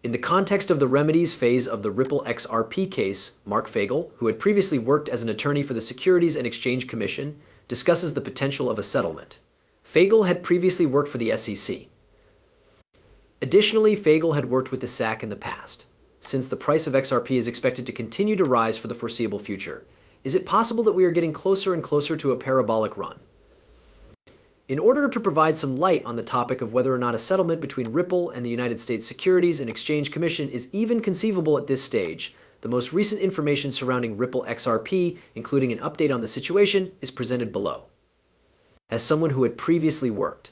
In the context of the remedies phase of the Ripple XRP case, Mark Fagel, who had previously worked as an attorney for the Securities and Exchange Commission, discusses the potential of a settlement. Fagel had previously worked for the SEC. Additionally, Fagel had worked with the SEC in the past. Since the price of XRP is expected to continue to rise for the foreseeable future, is it possible that we are getting closer and closer to a parabolic run? In order to provide some light on the topic of whether or not a settlement between Ripple and the United States Securities and Exchange Commission is even conceivable at this stage, the most recent information surrounding Ripple XRP, including an update on the situation, is presented below. As someone who had previously worked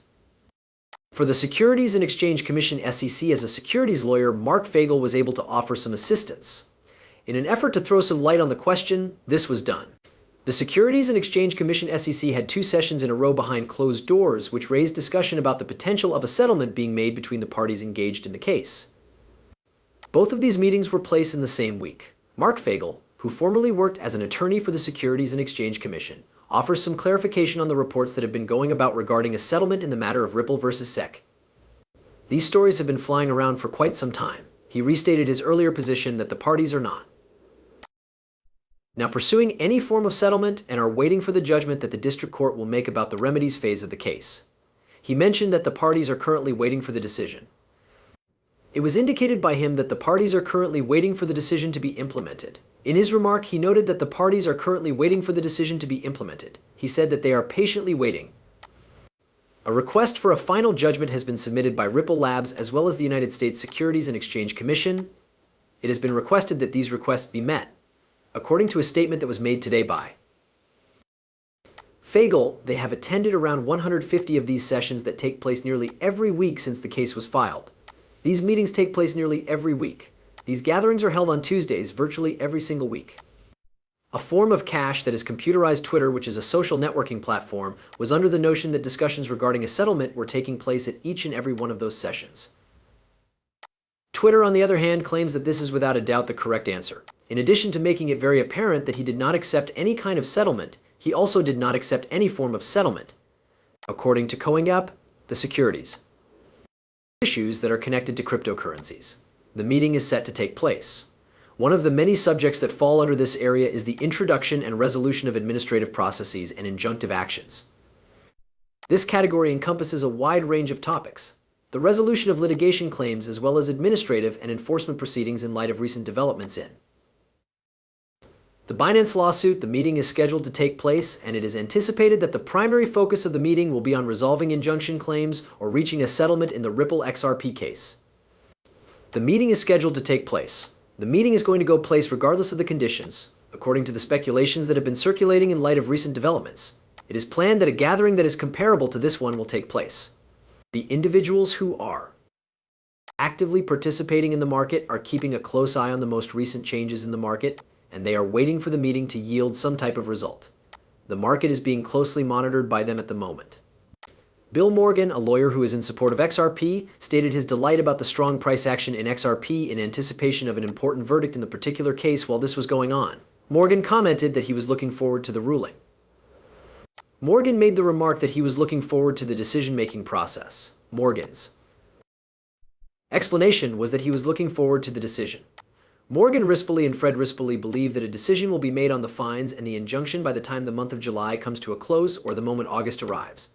for the Securities and Exchange Commission (SEC) as a securities lawyer, Mark Fagel was able to offer some assistance. In an effort to throw some light on the question, this was done. The Securities and Exchange Commission (SEC) had 2 sessions in a row behind closed doors, which raised discussion about the potential of a settlement being made between the parties engaged in the case. Both of these meetings were placed in the same week. Mark Fagel, who formerly worked as an attorney for the Securities and Exchange Commission, offers some clarification on the reports that have been going about regarding a settlement in the matter of Ripple versus SEC. These stories have been flying around for quite some time. He restated his earlier position that the parties are not now pursuing any form of settlement and are waiting for the judgment that the district court will make about the remedies phase of the case. He mentioned that the parties are currently waiting for the decision. It was indicated by him that the parties are currently waiting for the decision to be implemented. In his remark, he noted that the parties are currently waiting for the decision to be implemented. He said that they are patiently waiting. A request for a final judgment has been submitted by Ripple Labs as well as the United States Securities and Exchange Commission. It has been requested that these requests be met, according to a statement that was made today by Fagel. They have attended around 150 of these sessions that take place nearly every week since the case was filed. These meetings take place nearly every week. These gatherings are held on Tuesdays virtually every single week. A form of cash that is computerized Twitter, which is a social networking platform, was under the notion that discussions regarding a settlement were taking place at each and every one of those sessions. Twitter, on the other hand, claims that this is without a doubt the correct answer. In addition to making it very apparent that he did not accept any kind of settlement, he also did not accept any form of settlement, according to CoinGap, the securities issues that are connected to cryptocurrencies. The meeting is set to take place. One of the many subjects that fall under this area is the introduction and resolution of administrative processes and injunctive actions. This category encompasses a wide range of topics. The resolution of litigation claims as well as administrative and enforcement proceedings in light of recent developments in the Binance lawsuit. The meeting is scheduled to take place, and it is anticipated that the primary focus of the meeting will be on resolving injunction claims or reaching a settlement in the Ripple XRP case. The meeting is scheduled to take place. The meeting is going to go place regardless of the conditions, according to the speculations that have been circulating in light of recent developments. It is planned that a gathering that is comparable to this one will take place. The individuals who are actively participating in the market are keeping a close eye on the most recent changes in the market, and they are waiting for the meeting to yield some type of result. The market is being closely monitored by them at the moment. Bill Morgan, a lawyer who is in support of XRP, stated his delight about the strong price action in XRP in anticipation of an important verdict in the particular case while this was going on. Morgan commented that he was looking forward to the ruling. Morgan made the remark that he was looking forward to the decision-making process. Morgan's explanation was that he was looking forward to the decision. Morgan Rispoli and Fred Rispoli believe that a decision will be made on the fines and the injunction by the time the month of July comes to a close or the moment August arrives.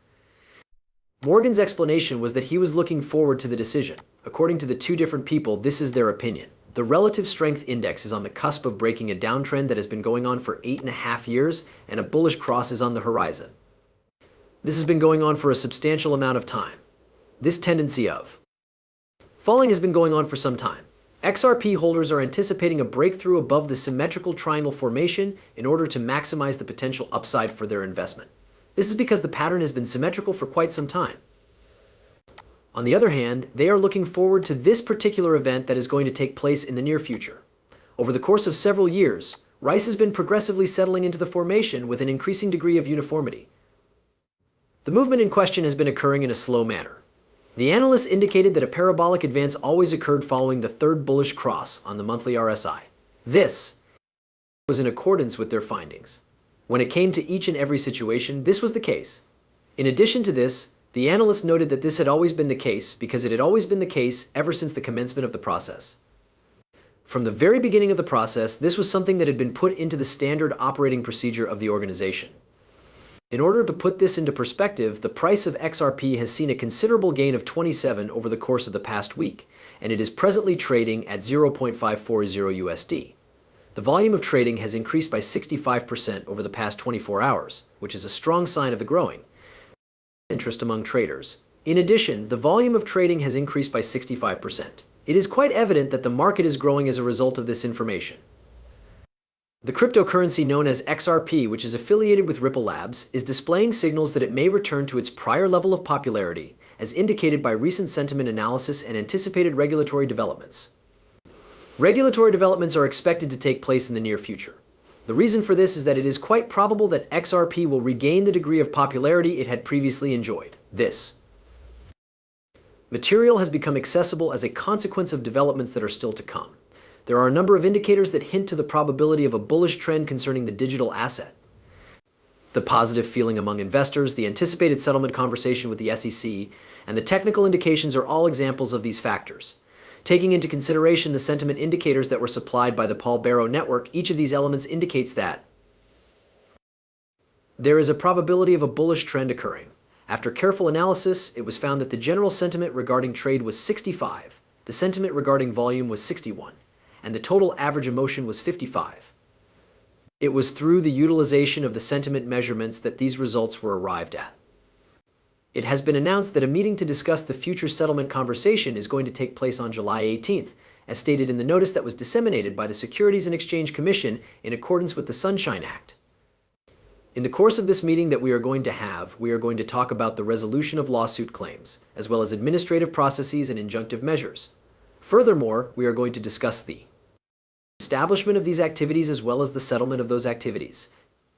Morgan's explanation was that he was looking forward to the decision. According to the 2 different people, this is their opinion. The relative strength index is on the cusp of breaking a downtrend that has been going on for 8.5 years, and a bullish cross is on the horizon. This has been going on for a substantial amount of time. This tendency of falling has been going on for some time. XRP holders are anticipating a breakthrough above the symmetrical triangle formation in order to maximize the potential upside for their investment. This is because the pattern has been symmetrical for quite some time. On the other hand, they are looking forward to this particular event that is going to take place in the near future. Over the course of several years, rice has been progressively settling into the formation with an increasing degree of uniformity. The movement in question has been occurring in a slow manner. The analysts indicated that a parabolic advance always occurred following the 3rd bullish cross on the monthly RSI. This was in accordance with their findings. When it came to each and every situation, this was the case. In addition to this, The analyst noted that this had always been the case because it had always been the case ever since the commencement of the process. From the very beginning of the process, this was something that had been put into the standard operating procedure of the organization. In order to put this into perspective, the price of XRP has seen a considerable gain of 27 over the course of the past week, and it is presently trading at 0.540 USD. The volume of trading has increased by 65% over the past 24 hours, which is a strong sign of the growing interest among traders. In addition, the volume of trading has increased by 65%. It is quite evident that the market is growing as a result of this information. The cryptocurrency known as XRP, which is affiliated with Ripple Labs, is displaying signals that it may return to its prior level of popularity, as indicated by recent sentiment analysis and anticipated regulatory developments. Regulatory developments are expected to take place in the near future. The reason for this is that it is quite probable that XRP will regain the degree of popularity it had previously enjoyed. This material has become accessible as a consequence of developments that are still to come. There are a number of indicators that hint to the probability of a bullish trend concerning the digital asset. The positive feeling among investors, the anticipated settlement conversation with the SEC, and the technical indications are all examples of these factors. Taking into consideration the sentiment indicators that were supplied by the Paul Barrow network, each of these elements indicates that there is a probability of a bullish trend occurring. After careful analysis, it was found that the general sentiment regarding trade was 65, the sentiment regarding volume was 61, and the total average emotion was 55. It was through the utilization of the sentiment measurements that these results were arrived at. It has been announced that a meeting to discuss the future settlement conversation is going to take place on July 18th, as stated in the notice that was disseminated by the Securities and Exchange Commission in accordance with the Sunshine Act. In the course of this meeting that we are going to talk about the resolution of lawsuit claims, as well as administrative processes and injunctive measures. Furthermore, we are going to discuss the establishment of these activities as well as the settlement of those activities.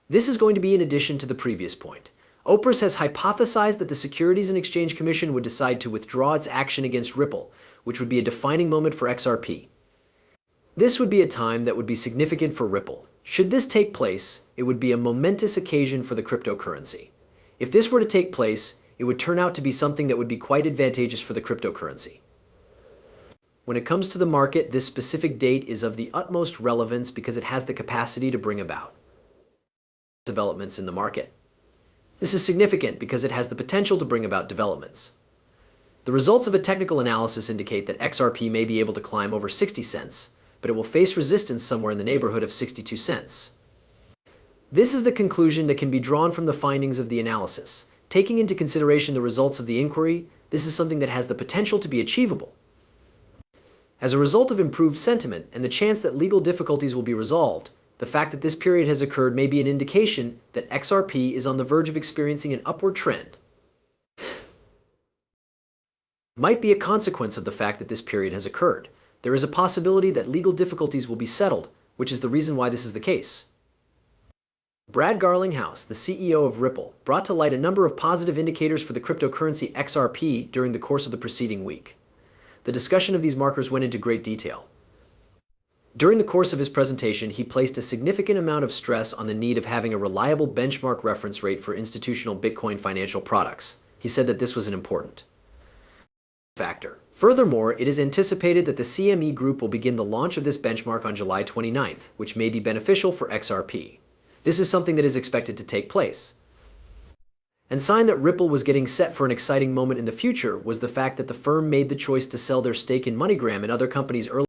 This is going to be in addition to the previous point. OPRS has hypothesized that the Securities and Exchange Commission would decide to withdraw its action against Ripple, which would be a defining moment for XRP. This would be a time that would be significant for Ripple. Should this take place, it would be a momentous occasion for the cryptocurrency. If this were to take place, it would turn out to be something that would be quite advantageous for the cryptocurrency. When it comes to the market, this specific date is of the utmost relevance because it has the capacity to bring about developments in the market. This is significant because it has the potential to bring about developments. The results of a technical analysis indicate that XRP may be able to climb over 60 cents, but it will face resistance somewhere in the neighborhood of 62 cents. This is the conclusion that can be drawn from the findings of the analysis. Taking into consideration the results of the inquiry, this is something that has the potential to be achievable. As a result of improved sentiment and the chance that legal difficulties will be resolved, the fact that this period has occurred may be an indication that XRP is on the verge of experiencing an upward trend. Might be a consequence of the fact that this period has occurred. There is a possibility that legal difficulties will be settled, which is the reason why this is the case. Brad Garlinghouse, the CEO of Ripple, brought to light a number of positive indicators for the cryptocurrency XRP during the course of the preceding week. The discussion of these markers went into great detail. During the course of his presentation, he placed a significant amount of stress on the need of having a reliable benchmark reference rate for institutional Bitcoin financial products. He said that this was an important factor. Furthermore, it is anticipated that the CME Group will begin the launch of this benchmark on July 29th, which may be beneficial for XRP. This is something that is expected to take place. And sign that Ripple was getting set for an exciting moment in the future was the fact that the firm made the choice to sell their stake in MoneyGram and other companies early